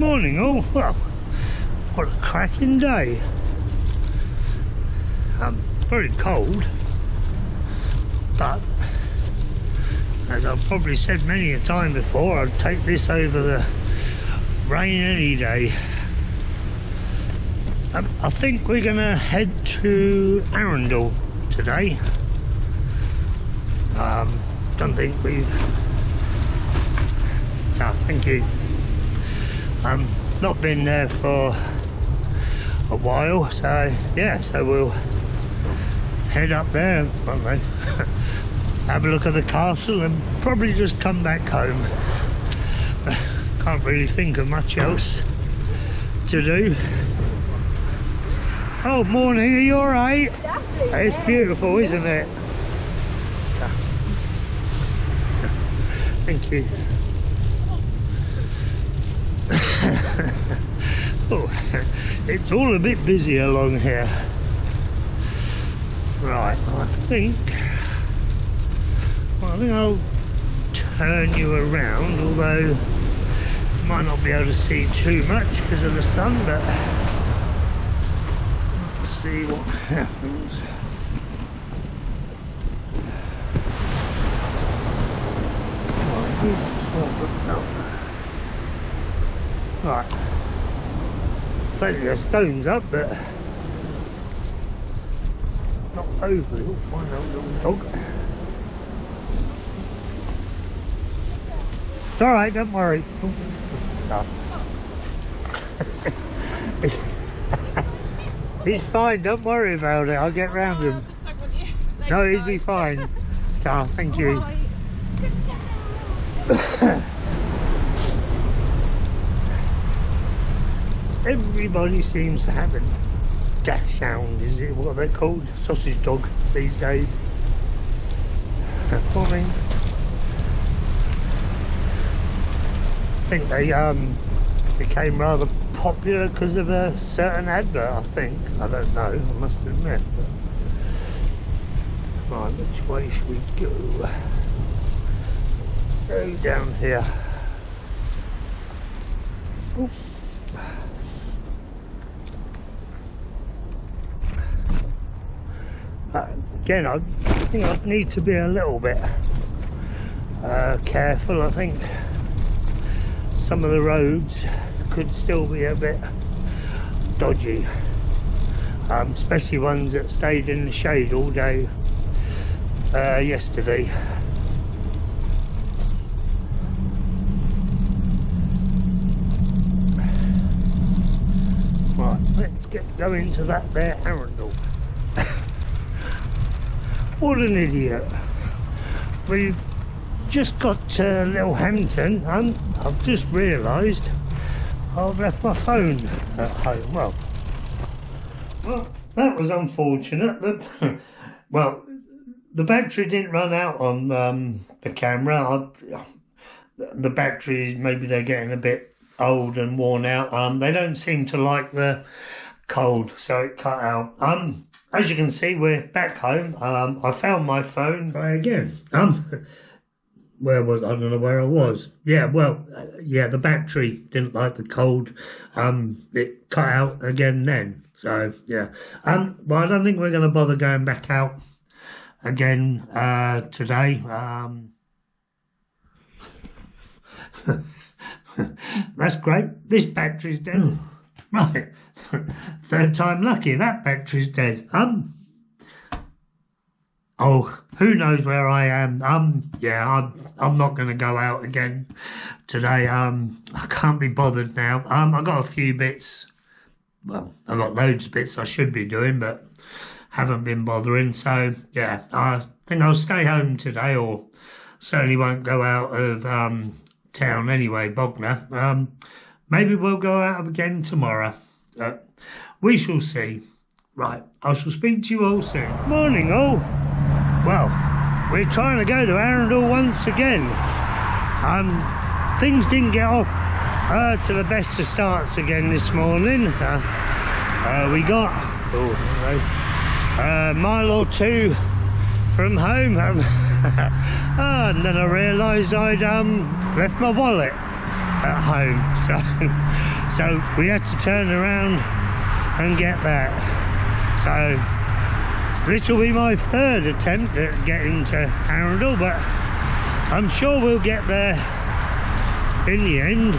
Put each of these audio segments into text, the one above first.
Morning all. Well, what a cracking day. Very cold, but as I've probably said many a time before, I'd take this over the rain any day. I think we're gonna head to Arundel today. Don't think we've... thank you. Not been there for a while, so yeah, so we'll head up there, won't we? Have a look at the castle and probably just come back home. Can't really think of much else to do. Oh, morning, are you alright? It's beautiful, isn't it? Thank you. Oh, it's all a bit busy along here. Right, I think I'll turn you around, although you might not be able to see too much because of the sun, but let's see what happens. Right, plenty of stones up, but not overly. Oh, find that little dog. It's all right, don't worry. He's fine, don't worry about it. I'll get round him. No, he'll be fine. So, thank you. Everybody seems to have a dachshund, is it what they're called? Sausage dog these days. Morning. I think they became rather popular because of a certain advert, I think. I don't know, I must admit. But... right, which way should we go? Go down here. Ooh. Again, I think I'd need to be a little bit careful. I think some of the roads could still be a bit dodgy, especially ones that stayed in the shade all day yesterday. Right, let's get going to that there Arundel. What an idiot. We've just got to Littlehampton and I've just realised I've left my phone at home. Well, that was unfortunate. But well, the battery didn't run out on the camera. The batteries, maybe they're getting a bit old and worn out. They don't seem to like the cold, so it cut out. As you can see, we're back home. I found my phone. Try again. Where was I? don't know where I was. Yeah, well, yeah, the battery didn't like the cold. It cut out again then. So yeah. Well, I don't think we're going to bother going back out again today. That's great. This battery's dead. Right. Third time lucky, that battery's dead. Oh, who knows where I am. Yeah, I'm not going to go out again today. I can't be bothered now. I got a few bits. Well, I got loads of bits I should be doing, but haven't been bothering. So yeah, I think I'll stay home today, or certainly won't go out of town anyway, Bognor. Maybe we'll go out again tomorrow. We shall see. Right, I shall speak to you all soon. Morning all. Well, we're trying to go to Arundel once again. Things didn't get off to the best of starts again this morning. We got a mile or two from home, and then I realised I'd left my wallet at home, so we had to turn around and get that. So this will be my third attempt at getting to Arundel, but I'm sure we'll get there in the end.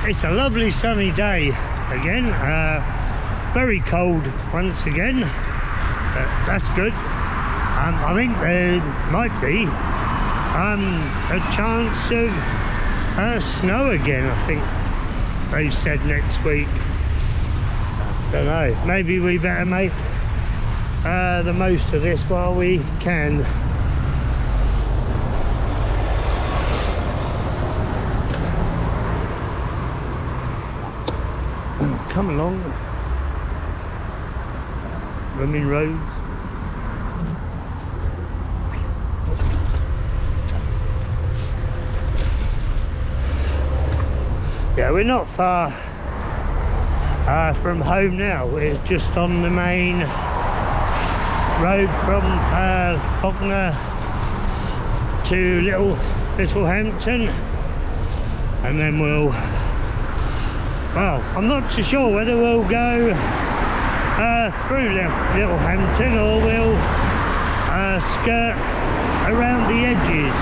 It's a lovely sunny day again, very cold once again, but that's good. I think there might be a chance of snow again. I think they said next week. Don't know, maybe we better make the most of this while we can. Come along, running roads. Yeah, we're not far from home now. We're just on the main road from Bognor to Littlehampton, and then well, I'm not too sure whether we'll go through Littlehampton or we'll skirt around the edges.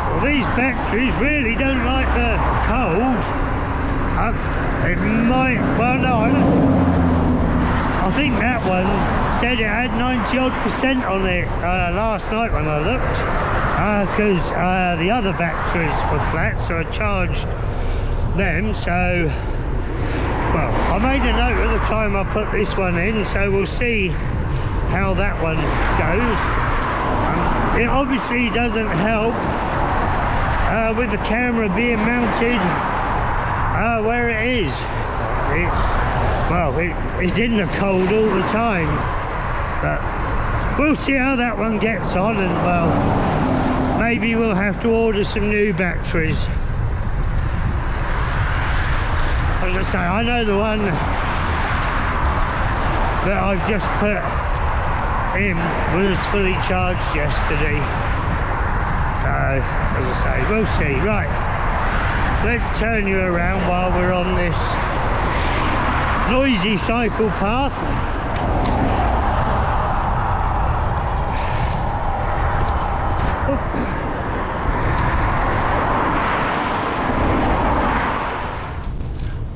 Well, these batteries really don't like the cold. It might, well no, I think that one said it had 90% on it last night when I looked, because the other batteries were flat, so I charged them. So, well, I made a note at the time I put this one in, so we'll see how that one goes. It obviously doesn't help with the camera being mounted where it is. It's in the cold all the time, but we'll see how that one gets on, and well, maybe we'll have to order some new batteries. As I say, I know the one that I've just put in was fully charged yesterday. So, as I say, we'll see. Right, let's turn you around while we're on this noisy cycle path.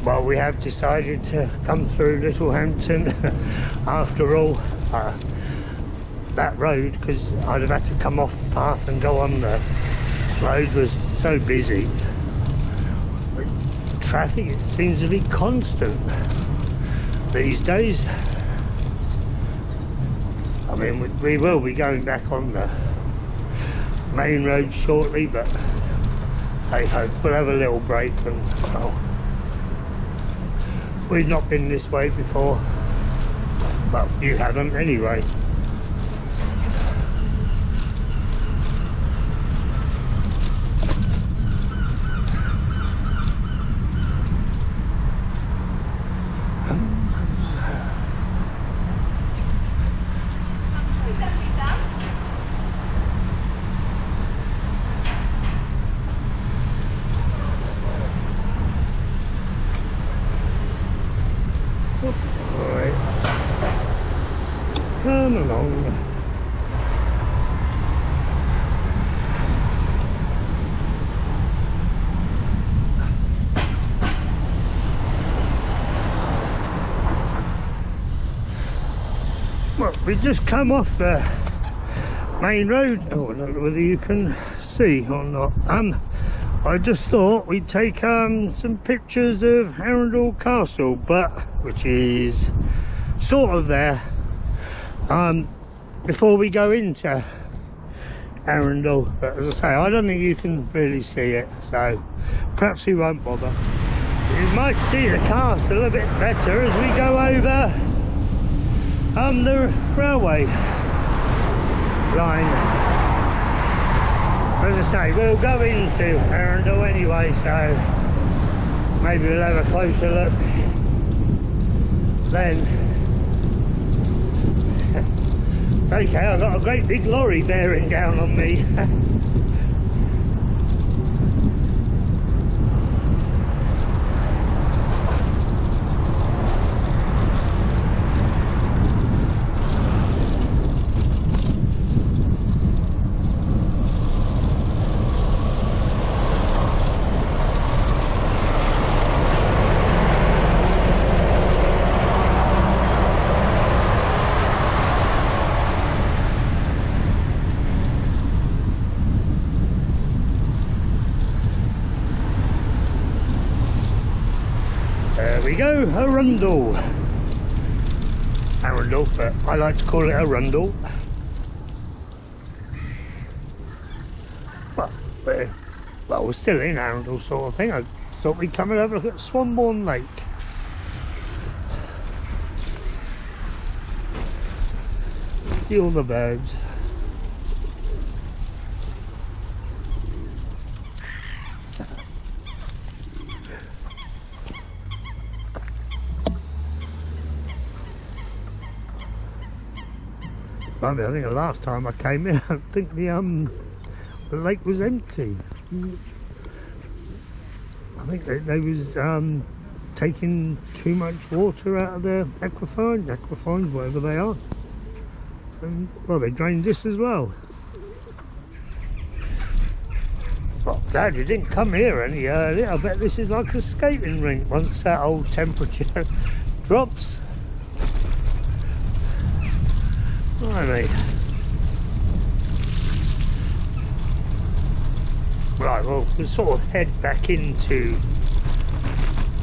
Well, we have decided to come through Littlehampton after all. That road, because I'd have had to come off the path and go on the road, was so busy. Traffic, it seems to be constant these days. I mean, we will be going back on the main road shortly, but hey ho, we'll have a little break. And well, we've not been this way before. Well, you haven't anyway. Come along. Well, we just come off the main road. Oh, I don't know whether you can see or not. I just thought we'd take some pictures of Arundel Castle, which is sort of there. Before we go into Arundel, but as I say, I don't think you can really see it, so perhaps we won't bother. You might see the castle a bit better as we go over the railway line. As I say, we'll go into Arundel anyway, so maybe we'll have a closer look then. It's okay, I've got a great big lorry bearing down on me. There we go, Arundel. Arundel, but I like to call it Arundel. Well, we're still in Arundel sort of thing. I thought we'd come and have a look at Swanbourne Lake. See all the birds. I think the last time I came in, I think the lake was empty. I think they was taking too much water out of the aquifines, whatever they are. And, well, they drained this as well. Well, glad you didn't come here any earlier. I bet this is like a skating rink once that old temperature drops. Right, well, we'll sort of head back into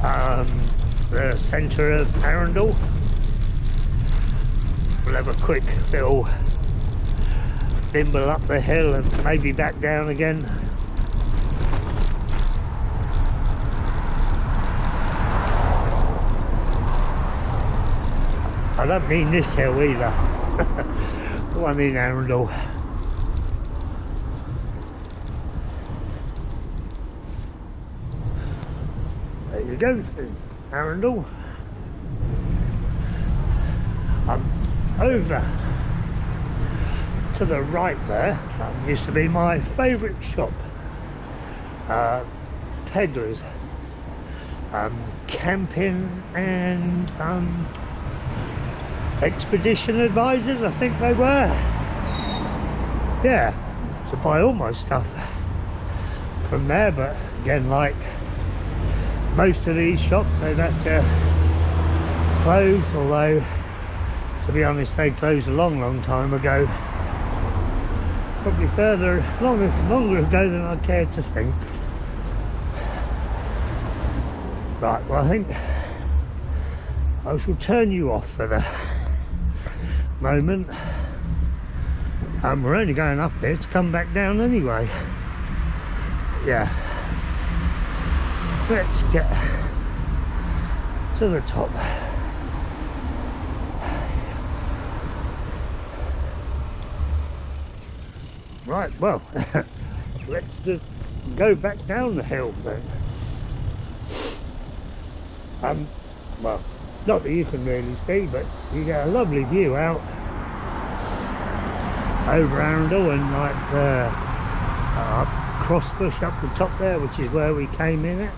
the centre of Arundel. We'll have a quick little bimble up the hill and maybe back down again. I don't mean this hill either. The one in Arundel. There you go, Arundel. Over to the right there, that used to be my favourite shop. Peddlers, camping and expedition advisors, I think they were. Yeah, to buy all my stuff from there, but again, like most of these shops, they've had to close, although to be honest, they closed a long time ago. Probably longer ago than I care to think. Right, well, I think I shall turn you off for the moment. We're only going up there to come back down anyway. Yeah. Let's get to the top. Right, well, let's just go back down the hill then. Well, not that you can really see, but you get a lovely view out over Arundel and like Crossbush up the top there, which is where we came in at.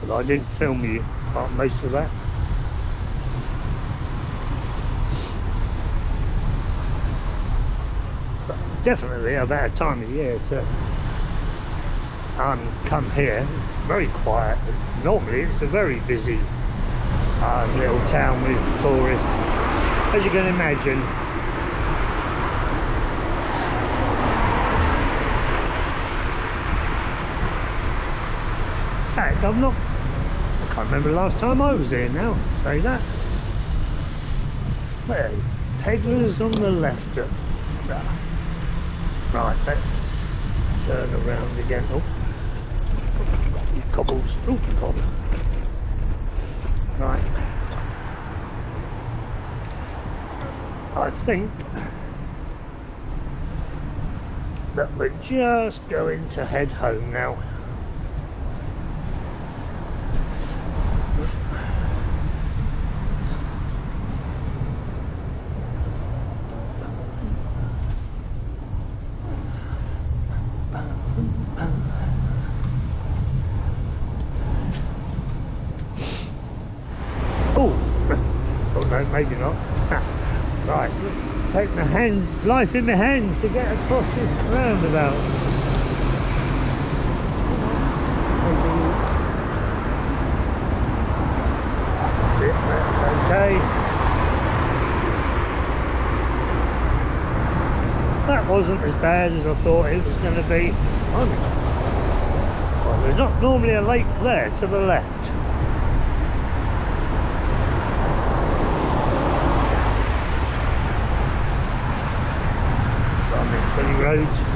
But I didn't film you most of that. But definitely a better time of year to come here. Very quiet. Normally it's a very busy little town with tourists, as you can imagine. In fact, I can't remember the last time I was here now, say that. Well, Peddlers on the left. Right, let's turn around again. Oh, cobbles. Oh, God. Right. I think that we're just going to head home now. Maybe not. Right, take my life in my hands to get across this roundabout. That's it, that's okay. That wasn't as bad as I thought it was going to be. Well, there's not normally a lake there to the left. roads